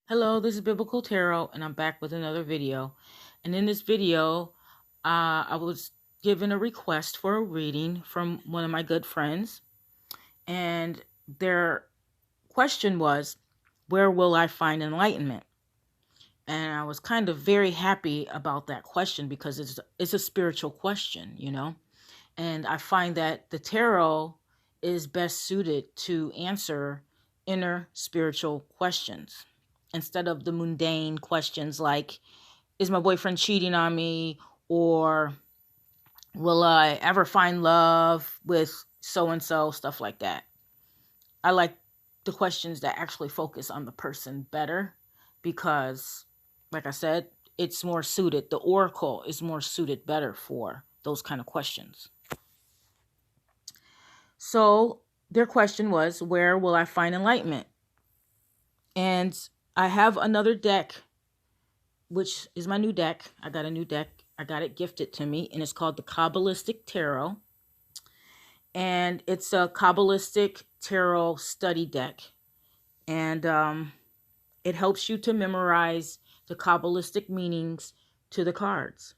Hello, this is Biblical Tarot, and I'm back with another video. And in this video, I was given a request for a reading from one of my good friends. And their question was, where will I find enlightenment? And I was kind of very happy about that question because it's a spiritual question, you know. And I find that the tarot is best suited to answer inner spiritual questions instead of the mundane questions like, is my boyfriend cheating on me? Or will I ever find love with so and so? Stuff like that. I like the questions that actually focus on the person better because, like I said, it's more suited. The oracle is more suited better for those kind of questions. So their question was, where will I find enlightenment? And I have another deck, which is my new deck. I got a new deck. I got it gifted to me, and it's called the Kabbalistic Tarot. And it's a Kabbalistic Tarot study deck. And it helps you to memorize the Kabbalistic meanings to the cards.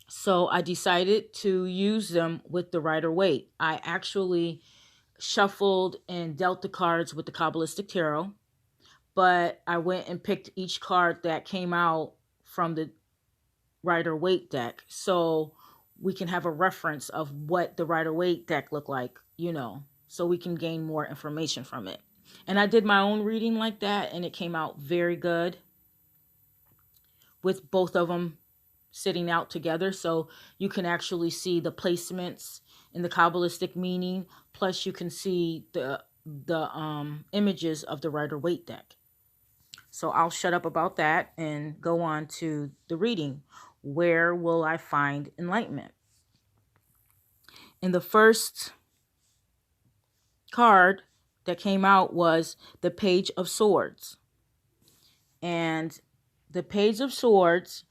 So I decided to use them with the Rider-Waite. I actually shuffled and dealt the cards with the Kabbalistic Tarot, but I went and picked each card that came out from the Rider-Waite deck so we can have a reference of what the Rider-Waite deck looked like, you know, so we can gain more information from it. And I did my own reading like that, and it came out very good with both of them sitting out together, so you can actually see the placements in the Kabbalistic meaning, plus you can see the images of the Rider-Waite deck. So I'll shut up about that and go on to the reading. Where will I find enlightenment? And the first card that came out was the Page of Swords. And the Page of Swords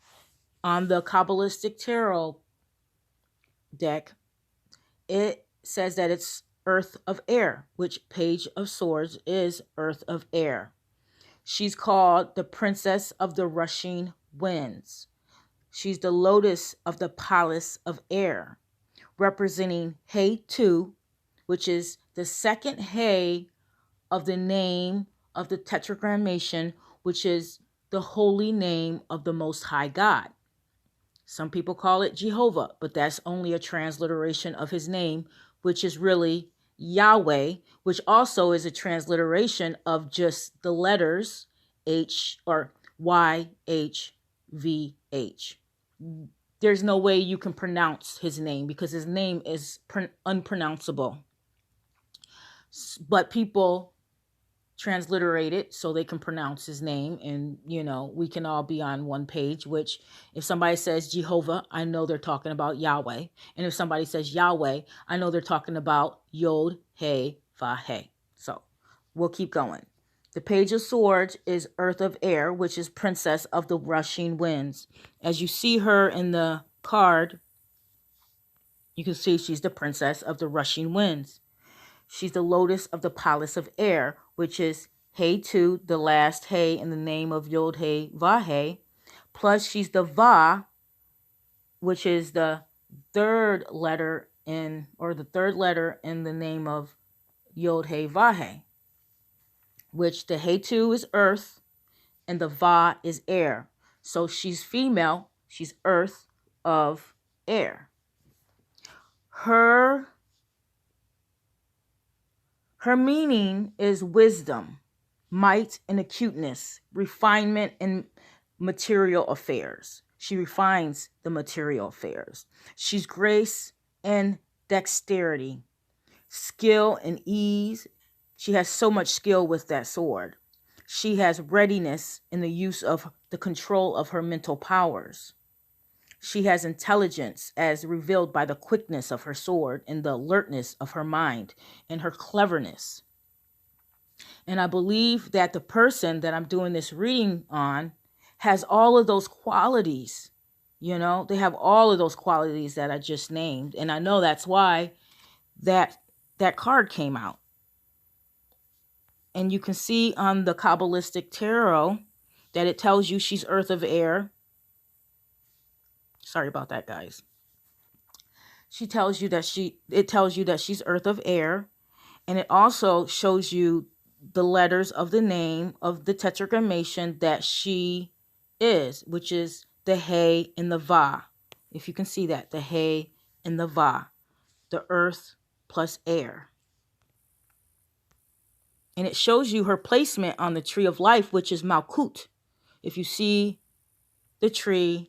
on the Kabbalistic Tarot deck, it says that it's Earth of Air, which Page of Swords is Earth of Air. She's called the Princess of the Rushing Winds. She's the Lotus of the Palace of Air, representing He 2, which is the second He of the name of the Tetragrammaton, which is the holy name of the Most High God. Some people call it Jehovah, but that's only a transliteration of his name, which is really Yahweh, which also is a transliteration of just the letters H or YHVH. There's no way you can pronounce his name because his name is unpronounceable. But people transliterate it so they can pronounce his name, and you know, we can all be on one page, which if somebody says Jehovah, I know they're talking about Yahweh, and if somebody says Yahweh, I know they're talking about Yod He Va He. So we'll keep going. The Page of Swords is Earth of Air, which is Princess of the Rushing Winds. As you see her in the card, you can see she's the Princess of the Rushing Winds. She's the Lotus of the Palace of Air, which is He 2, the last He in the name of Yod He Va He. Plus, she's the Va, which is the third letter in the name of Yod He Va He, which the He 2 is Earth and the Va is Air. So she's female. She's Earth of Air. Her meaning is wisdom, might and acuteness, refinement in material affairs. She refines the material affairs. She's grace and dexterity, skill and ease. She has so much skill with that sword. She has readiness in the use of the control of her mental powers. She has intelligence as revealed by the quickness of her sword and the alertness of her mind and her cleverness. And I believe that the person that I'm doing this reading on has all of those qualities. You know, they have all of those qualities that I just named. And I know that's why that card came out. And you can see on the Kabbalistic tarot that it tells you she's earth of air. Sorry about that, guys. It tells you that she's earth of air. And it also shows you the letters of the name of the tetragrammaton that she is, which is the He and the Va. If you can see that, the He and the Va, the earth plus air. And it shows you her placement on the tree of life, which is Malkut. If you see the tree,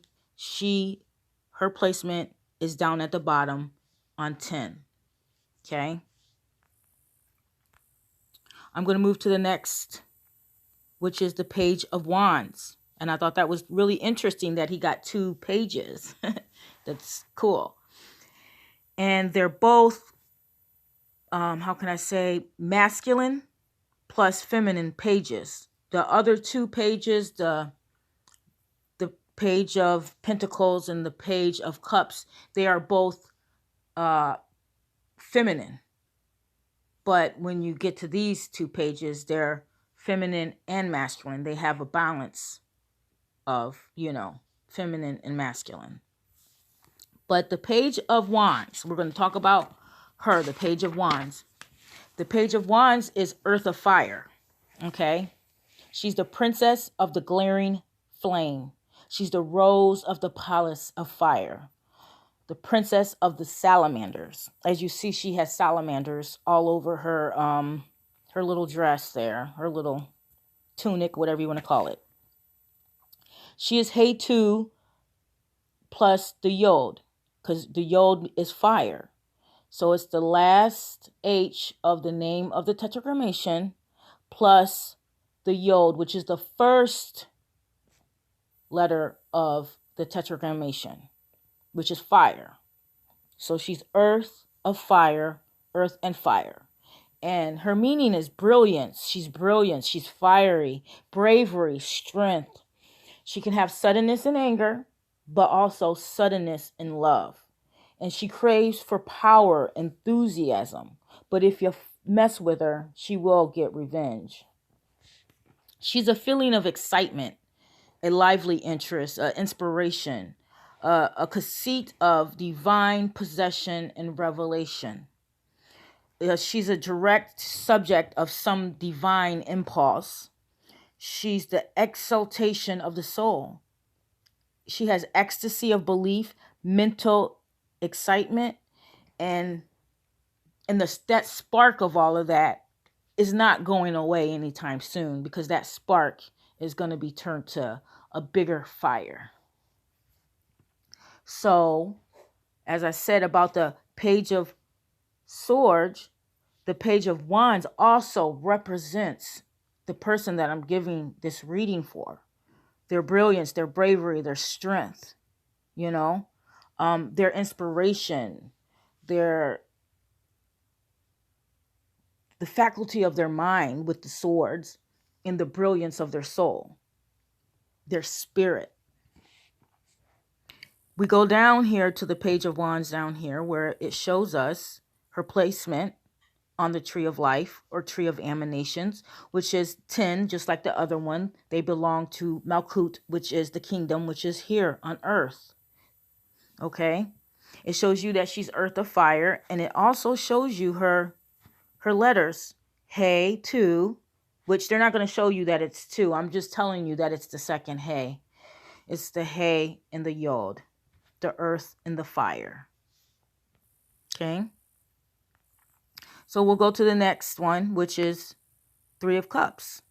her placement is down at the bottom on 10. Okay. I'm going to move to the next, which is the Page of Wands. And I thought that was really interesting that he got 2 pages. That's cool. And they're both, how can I say, masculine plus feminine pages. The other 2 pages, the Page of Pentacles and the Page of Cups, they are both feminine. But when you get to these 2 pages, they're feminine and masculine. They have a balance of, feminine and masculine. But the Page of Wands, we're going to talk about her, the Page of Wands. The Page of Wands is earth of fire. Okay? She's the princess of the glaring flame. She's the rose of the palace of fire. The princess of the salamanders. As you see, she has salamanders all over her her little dress there, her little tunic, whatever you want to call it. She is He2 plus the Yod, because the Yod is fire. So it's the last H of the name of the tetragrammaton plus the Yod, which is the first letter of the tetragrammaton, which is fire. So she's earth of fire, earth and fire. And her meaning is brilliance. She's brilliant. She's fiery, bravery, strength. She can have suddenness in anger, but also suddenness in love. And she craves for power, enthusiasm. But if you mess with her, she will get revenge. She's a feeling of excitement, a lively interest, inspiration, a conceit of divine possession and revelation. She's a direct subject of some divine impulse. She's the exaltation of the soul. She has ecstasy of belief, mental excitement, and that spark of all of that is not going away anytime soon, because that spark is going to be turned to a bigger fire. So, as I said about the Page of Swords, the Page of Wands also represents the person that I'm giving this reading for. Their brilliance, their bravery, their strength, their inspiration, the faculty of their mind with the swords, and the brilliance of their soul, their spirit. We go down here to the Page of Wands down here, where it shows us her placement on the tree of life or tree of emanations, which is 10, just like the other one. They belong to Malkut, which is the kingdom, which is here on earth. Okay? It shows you that she's earth of fire, and it also shows you her letters, He, 2, which they're not going to show you that it's 2. I'm just telling you that it's the second He. It's the He and the Yod, the earth and the fire. Okay? So we'll go to the next one, which is 3 of Cups.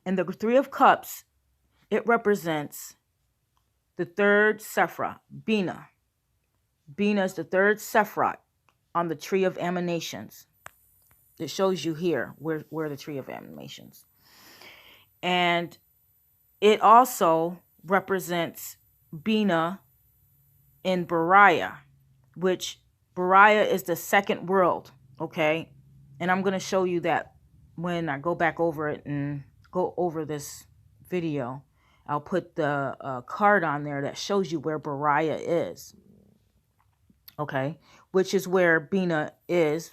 And the 3 of Cups, it represents the third Sephirah, Bina. Bina is the third Sephirah on the tree of emanations. It shows you here where the tree of emanations. And it also represents Bina in Bariah, which Bariah is the second world, okay? And I'm going to show you that when I go back over it and go over this video. I'll put the card on there that shows you where Bariah is, okay? Which is where Bina is.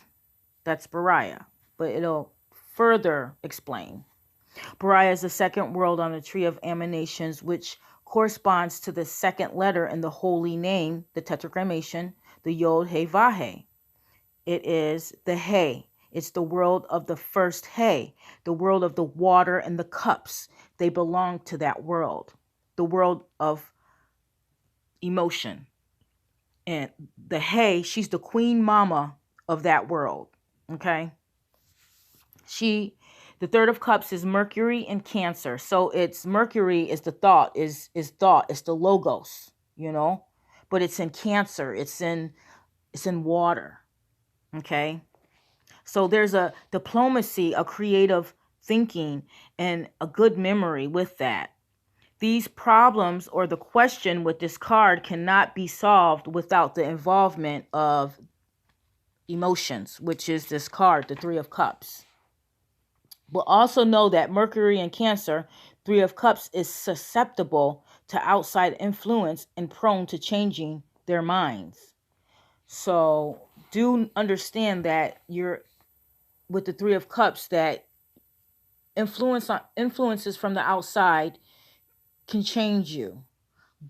That's Bariah. But it'll further explain. Bariah is the second world on the tree of emanations, which corresponds to the second letter in the holy name, the tetragrammation, the Yod He Vahe. It is the He. It's the world of the first He, the world of the water and the cups. They belong to that world, the world of emotion. And the He, she's the queen mama of that world. Okay. The third of cups is Mercury and Cancer. So it's Mercury is the thought, is thought, it's the logos, but it's in Cancer, it's in water. Okay. So there's a diplomacy, a creative thinking, and a good memory with that. These problems or the question with this card cannot be solved without the involvement of emotions, which is this card, the Three of Cups. But also know that Mercury in Cancer, Three of Cups, is susceptible to outside influence and prone to changing their minds. So do understand that you're with the Three of Cups, that influences from the outside can change you,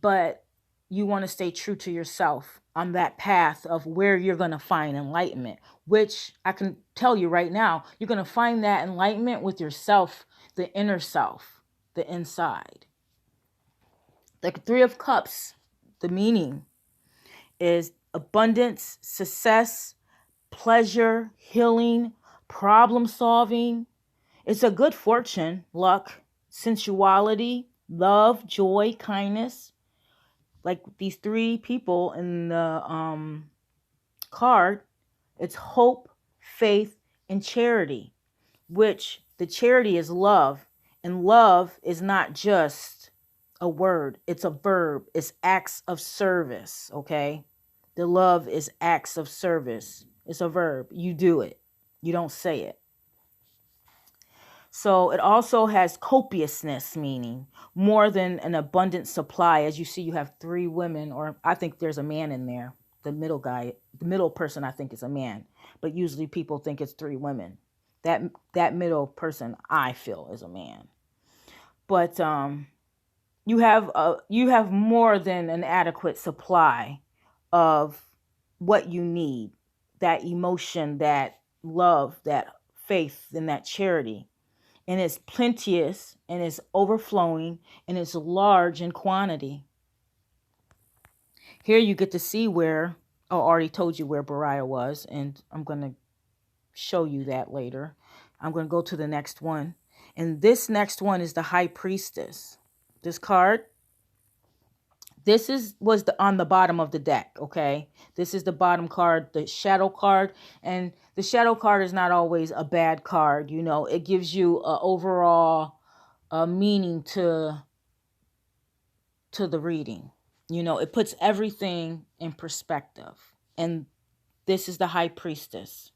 but you want to stay true to yourself on that path of where you're going to find enlightenment, which I can tell you right now, you're going to find that enlightenment with yourself, the inner self, the inside. The Three of Cups, the meaning is abundance, success, pleasure, healing, problem solving. It's a good fortune, luck, sensuality, love, joy, kindness. Like these three people in the card, it's hope, faith, and charity, which the charity is love. And love is not just a word, it's a verb. It's acts of service, okay? The love is acts of service. It's a verb. You do it. You don't say it. So it also has copiousness, meaning more than an abundant supply. As you see, you have three women, or I think there's a man in there. The middle guy, the middle person, I think is a man, but usually people think it's three women. That middle person, I feel, is a man. But you have more than an adequate supply of what you need. That emotion, that love, that faith, and that charity. And it's plenteous, and it's overflowing, and it's large in quantity. Here you get to see where, I already told you where Bariah was, and I'm going to show you that later. I'm going to go to the next one. And this next one is the High Priestess. This card, was on the bottom of the deck, okay? This is the bottom card, the shadow card. And the shadow card is not always a bad card, It gives you an overall meaning to the reading. It puts everything in perspective. And this is the High Priestess.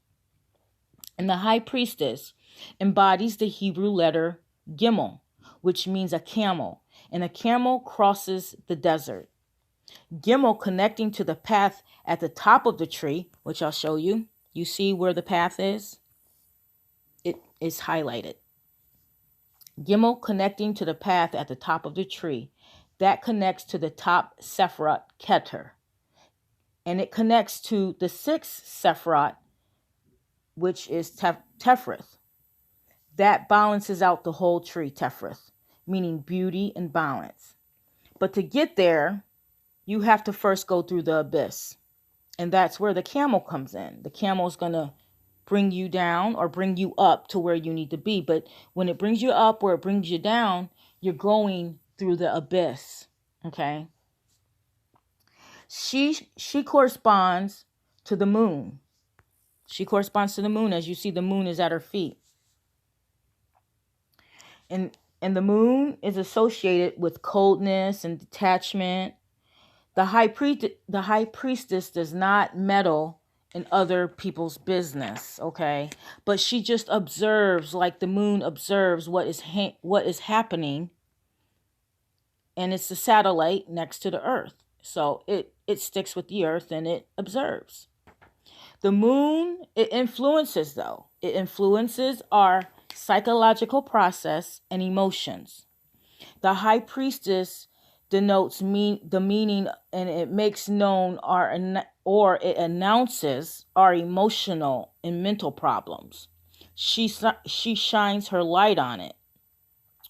And the High Priestess embodies the Hebrew letter Gimel, which means a camel. And a camel crosses the desert. Gimel connecting to the path at the top of the tree, which I'll show you. You see where the path is? It is highlighted. Gimel connecting to the path at the top of the tree. That connects to the top Sephirot Keter. And it connects to the sixth Sephirot, which is Tefrith. That balances out the whole tree, Tefrith, meaning beauty and balance. But to get there, you have to first go through the abyss. And that's where the camel comes in. The camel is going to bring you down or bring you up to where you need to be. But when it brings you up or it brings you down, you're going through the abyss. Okay? She corresponds to the moon. She corresponds to the moon. As you see, the moon is at her feet. And the moon is associated with coldness and detachment. The high priestess does not meddle in other people's business, okay? But she just observes, like the moon observes what is happening. And it's the satellite next to the earth. So it sticks with the earth and it observes. The moon, it influences, though. It influences our psychological process, and emotions. The high priestess denotes the meaning, and it makes known or it announces our emotional and mental problems. She shines her light on it.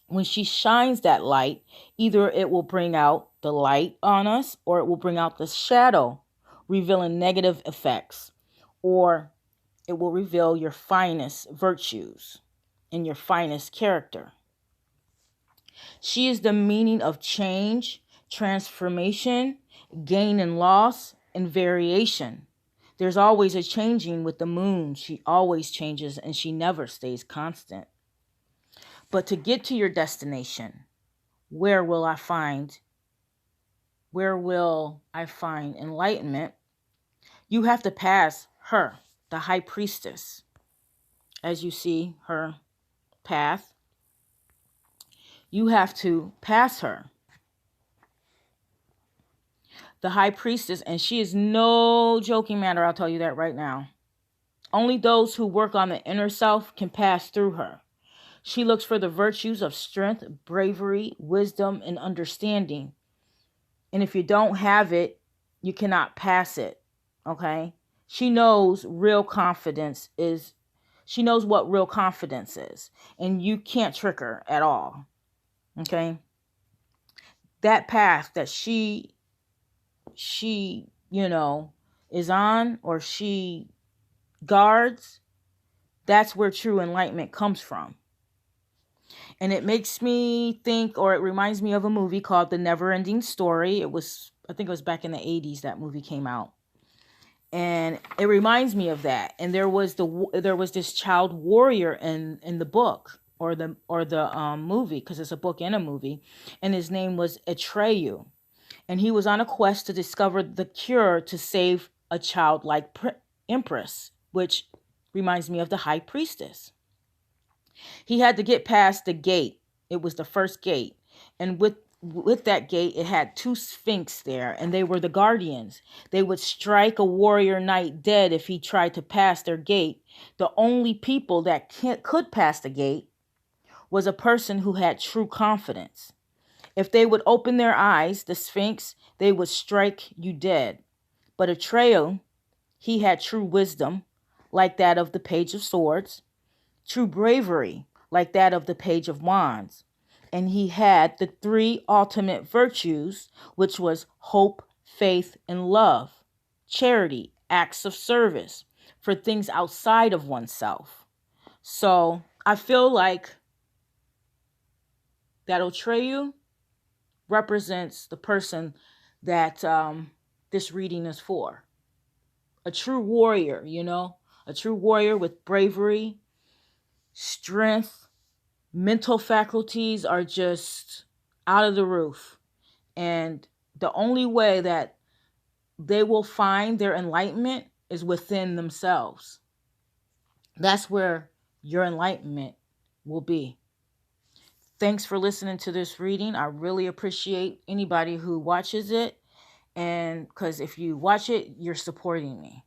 When she shines that light, either it will bring out the light on us or it will bring out the shadow, revealing negative effects, or it will reveal your finest virtues and your finest character. She is the meaning of change, transformation, gain and loss, and variation. There's always a changing with the moon. She always changes and she never stays constant. But to get to your destination, where will I find enlightenment? You have to pass her, the high priestess. As you see her path, you have to pass her, the high priestess, and she is no joking matter. I'll tell you that right now. Only those who work on the inner self can pass through her. She looks for the virtues of strength, bravery, wisdom, and understanding. And if you don't have it, you cannot pass it. Okay? She knows what real confidence is, and you can't trick her at all. Okay? That path that she is on, or she guards, that's where true enlightenment comes from. And it makes me think, or it reminds me of a movie called The Never-Ending Story. I think it was back in the 80s that movie came out. And it reminds me of that. And there was this child warrior in the book or the movie, because it's a book and a movie, and his name was Atreyu. And he was on a quest to discover the cure to save a childlike empress, which reminds me of the high priestess. He had to get past the gate. It was the first gate. And with that gate, it had two sphinx there, and they were the guardians. They would strike a warrior knight dead if he tried to pass their gate. The only people that could pass the gate was a person who had true confidence. If they would open their eyes, the sphinx, they would strike you dead. But Atreyu, he had true wisdom, like that of the Page of Swords, true bravery, like that of the Page of Wands. And he had the three ultimate virtues, which was hope, faith, and love, charity, acts of service for things outside of oneself. So I feel like that Atreyu represents the person that this reading is for. A true warrior, a true warrior with bravery, strength, mental faculties are just out of the roof. And the only way that they will find their enlightenment is within themselves. That's where your enlightenment will be. Thanks for listening to this reading. I really appreciate anybody who watches it. And because if you watch it, you're supporting me.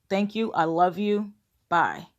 Thank you. I love you. Bye.